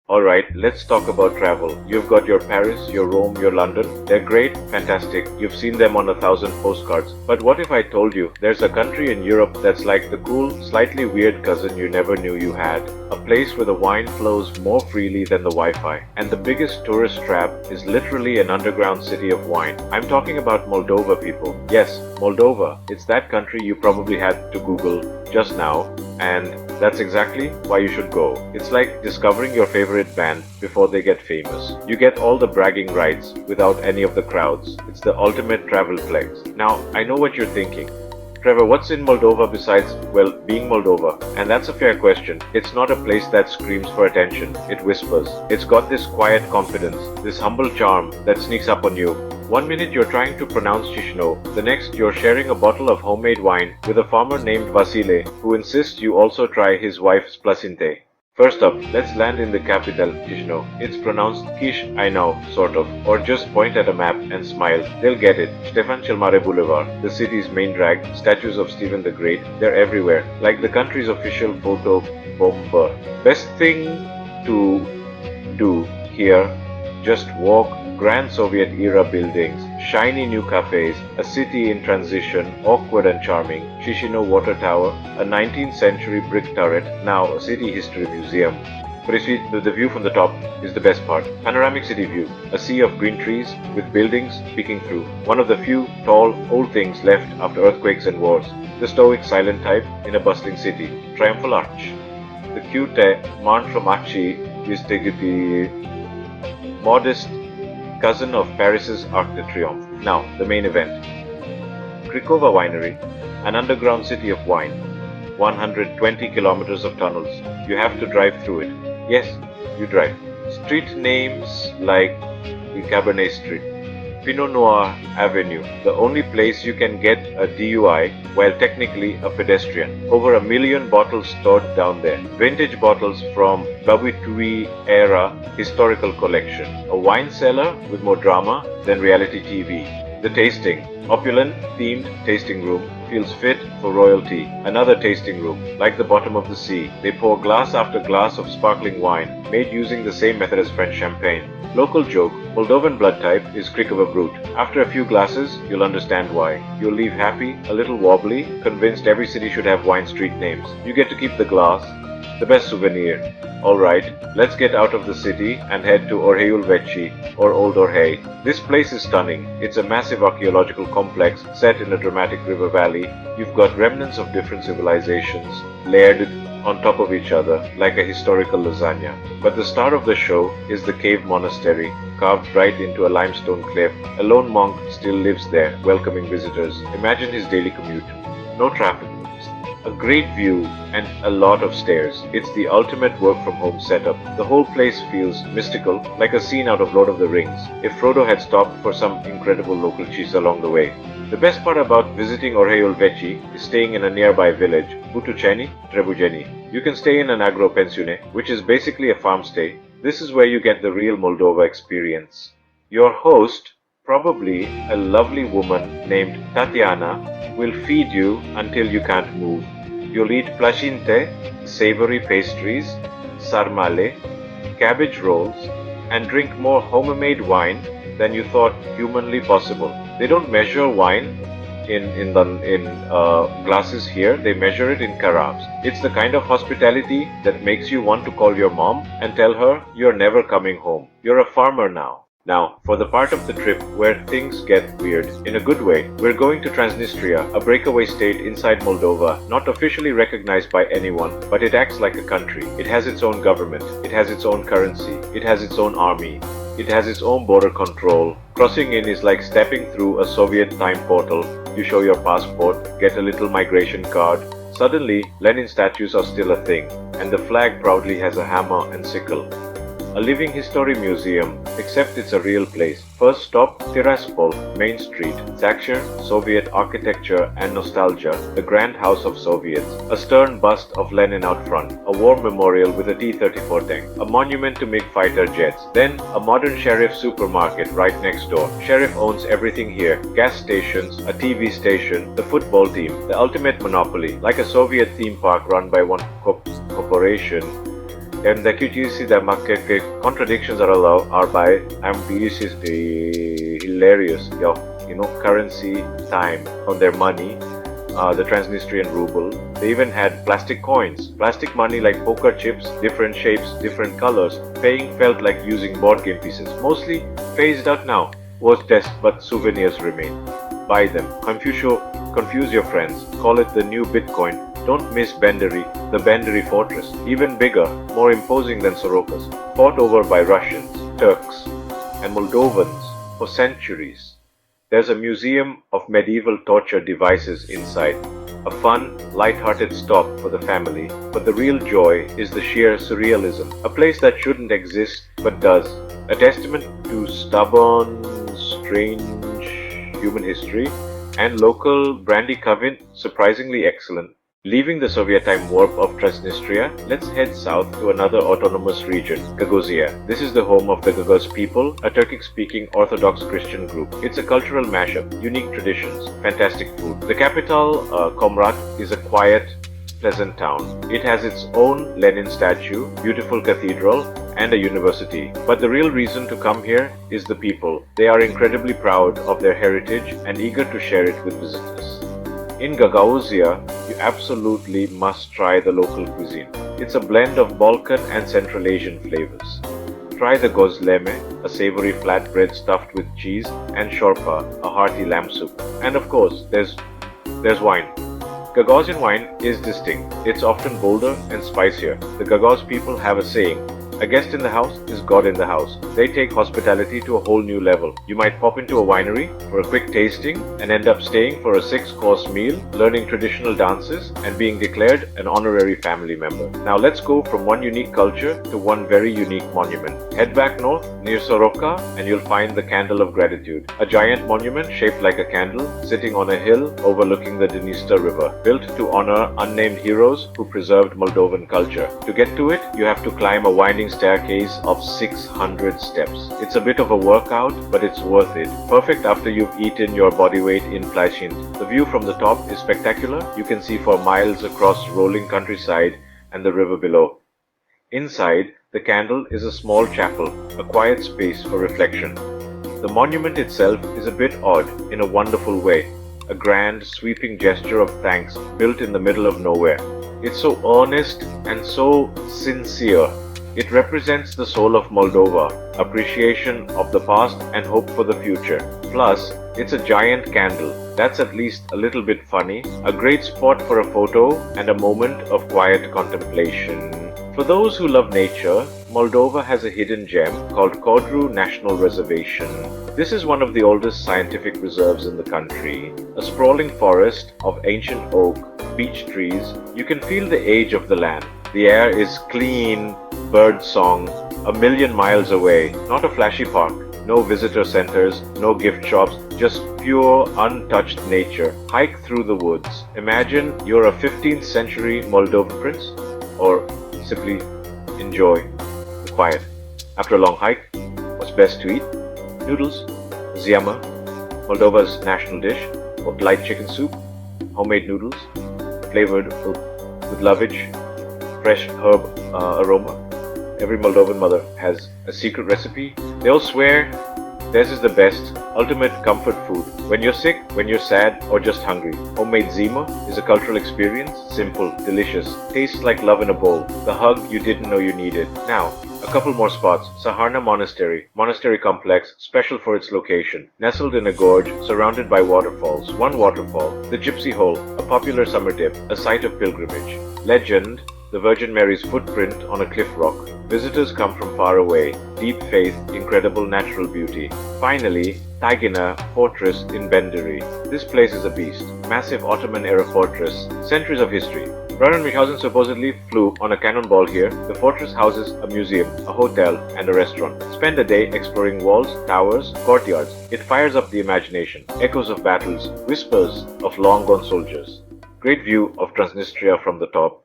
Alright, let's talk about travel. You've got your Paris, your Rome, your London. They're great, fantastic. You've seen them on 1,000 postcards. But what if I told you there's a country in Europe that's like the cool, slightly weird cousin you never knew you had? A place where the wine flows more freely than the Wi-Fi. And the biggest tourist trap is literally an underground city of wine. I'm talking about Moldova, people. Yes, Moldova. It's that country you probably had to Google just now, and that's exactly why you should go. It's like discovering your favorite band before they get famous. You get all the bragging rights without any of the crowds. It's the ultimate travel flex. Now, I know what you're thinking. Trevor, what's in Moldova besides, well, being Moldova? And that's a fair question. It's not a place that screams for attention. It whispers. It's got this quiet confidence, this humble charm that sneaks up on you. One minute you're trying to pronounce Chișinău, the next you're sharing a bottle of homemade wine with a farmer named Vasile, who insists you also try his wife's placinte. First up, let's land in the capital, Chișinău. It's pronounced Kish, I know, sort of. Or just point at a map and smile. They'll get it. Ștefan cel Mare Boulevard, the city's main drag, statues of Stephen the Great, they're everywhere. Like the country's official photo bomba. Best thing to do here, just walk. Grand Soviet-era buildings, shiny new cafes, a city in transition, awkward and charming, Chișinău Water Tower, a 19th century brick turret, now a city history museum. But you see, the view from the top is the best part. Panoramic city view, a sea of green trees with buildings peeking through. One of the few tall, old things left after earthquakes and wars. The stoic, silent type in a bustling city. Triumphal Arch. The cute Manfromaci is the modest cousin of Paris's Arc de Triomphe. Now, the main event. Cricova Winery, an underground city of wine. 120 kilometers of tunnels. You have to drive through it. Yes, you drive. Street names like the Cabernet Street, Pinot Noir Avenue, the only place you can get a DUI while technically a pedestrian. Over 1 million bottles stored down there. Vintage bottles from Babitui era historical collection. A wine cellar with more drama than reality TV. The tasting. Opulent themed tasting room feels fit for royalty. Another tasting room, like the bottom of the sea. They pour glass after glass of sparkling wine, made using the same method as French champagne. Local joke, Moldovan blood type is Cricova Brut. After a few glasses, you'll understand why. You'll leave happy, a little wobbly, convinced every city should have wine street names. You get to keep the glass, the best souvenir. Alright, let's get out of the city and head to Orheiul Vechi, or Old Orhei. This place is stunning. It's a massive archaeological complex set in a dramatic river valley. You've got remnants of different civilizations, layered on top of each other like a historical lasagna. But the star of the show is the cave monastery, carved right into a limestone cliff. A lone monk still lives there, welcoming visitors. Imagine his daily commute. No traffic. A great view and a lot of stairs. It's the ultimate work-from-home setup. The whole place feels mystical, like a scene out of Lord of the Rings, if Frodo had stopped for some incredible local cheese along the way. The best part about visiting Orheiul Vechi is staying in a nearby village, Butuceni, Trebujeni. You can stay in an agro-pensiune, which is basically a farm stay. This is where you get the real Moldova experience. Your host, probably a lovely woman named Tatiana, will feed you until you can't move. You'll eat plashinte, savory pastries, sarmale, cabbage rolls, and drink more homemade wine than you thought humanly possible. They don't measure wine in glasses here, they measure it in carafes. It's the kind of hospitality that makes you want to call your mom and tell her you're never coming home. You're a farmer now. Now, for the part of the trip where things get weird, in a good way, we're going to Transnistria, a breakaway state inside Moldova, not officially recognized by anyone, but it acts like a country. It has its own government, it has its own currency, it has its own army, it has its own border control. Crossing in is like stepping through a Soviet time portal. You show your passport, get a little migration card. Suddenly, Lenin statues are still a thing, and the flag proudly has a hammer and sickle. A living history museum, except it's a real place. First stop, Tiraspol, Main Street, Zakshir, Soviet architecture and nostalgia, the grand house of Soviets, a stern bust of Lenin out front, a war memorial with a T-34 tank, a monument to MiG fighter jets, then a modern Sheriff supermarket right next door. Sheriff owns everything here, gas stations, a TV station, the football team, the ultimate monopoly, like a Soviet theme park run by one corporation. And the QTC the market contradictions are allowed are by this is hilarious. Currency time on their money, the Transnistrian ruble. They even had plastic coins, plastic money like poker chips, different shapes, different colors. Paying felt like using board game pieces. Mostly phased out now. Was test, but souvenirs remain. Buy them. Confuse your friends. Call it the new Bitcoin. Don't miss Benderi, the Benderi fortress. Even bigger, more imposing than Soroka's. Fought over by Russians, Turks, and Moldovans for centuries. There's a museum of medieval torture devices inside. A fun, light-hearted stop for the family, but the real joy is the sheer surrealism. A place that shouldn't exist, but does. A testament to stubborn, strange human history, and local brandy cavern surprisingly excellent. Leaving the Soviet time warp of Transnistria, let's head south to another autonomous region, Gagosiya. This is the home of the Gagos people, a Turkic-speaking Orthodox Christian group. It's a cultural mashup, unique traditions, fantastic food. The capital, Komrat, is a quiet, pleasant town. It has its own Lenin statue, beautiful cathedral, and a university. But the real reason to come here is the people. They are incredibly proud of their heritage and eager to share it with visitors. In Gagosiya, you absolutely must try the local cuisine. It's a blend of Balkan and Central Asian flavors. Try the gozleme, a savory flatbread stuffed with cheese, and shorpa, a hearty lamb soup. And of course, there's wine. Gagosian wine is distinct. It's often bolder and spicier. The Gagos people have a saying, a guest in the house is God in the house. They take hospitality to a whole new level. You might pop into a winery for a quick tasting and end up staying for a 6-course meal, learning traditional dances, and being declared an honorary family member. Now let's go from one unique culture to one very unique monument. Head back north near Soroka and you'll find the Candle of Gratitude, a giant monument shaped like a candle sitting on a hill overlooking the Dniester River, built to honor unnamed heroes who preserved Moldovan culture. To get to it, you have to climb a winding staircase of 600 steps. It's a bit of a workout, but it's worth it. Perfect after you've eaten your body weight in plashint. The view from the top is spectacular. You can see for miles across rolling countryside and the river below. Inside, the candle is a small chapel, a quiet space for reflection. The monument itself is a bit odd in a wonderful way. A grand, sweeping gesture of thanks built in the middle of nowhere. It's so earnest and so sincere. It represents the soul of Moldova, appreciation of the past and hope for the future. Plus, it's a giant candle. That's at least a little bit funny. A great spot for a photo and a moment of quiet contemplation. For those who love nature, Moldova has a hidden gem called Codru National Reservation. This is one of the oldest scientific reserves in the country. A sprawling forest of ancient oak, beech trees. You can feel the age of the land. The air is clean, bird song, a million miles away. Not a flashy park, no visitor centers, no gift shops, just pure, untouched nature. Hike through the woods. Imagine you're a 15th century Moldovan prince, or simply enjoy the quiet. After a long hike, what's best to eat? Noodles, ziama, Moldova's national dish, or light chicken soup, homemade noodles, flavored with lovage, fresh herb aroma. Every Moldovan mother has a secret recipe. They all swear theirs is the best, ultimate comfort food. When you're sick, when you're sad, or just hungry. Homemade zima is a cultural experience, simple, delicious, tastes like love in a bowl, the hug you didn't know you needed. Now, a couple more spots. Saharna Monastery complex, special for its location. Nestled in a gorge, surrounded by waterfalls. One waterfall, the Gypsy Hole, a popular summer dip, a site of pilgrimage. Legend, the Virgin Mary's footprint on a cliff rock. Visitors come from far away. Deep faith, incredible natural beauty. Finally, Taigina Fortress in Benderi. This place is a beast. Massive Ottoman-era fortress. Centuries of history. Baron Munchausen supposedly flew on a cannonball here. The fortress houses a museum, a hotel, and a restaurant. Spend a day exploring walls, towers, courtyards. It fires up the imagination. Echoes of battles, whispers of long-gone soldiers. Great view of Transnistria from the top.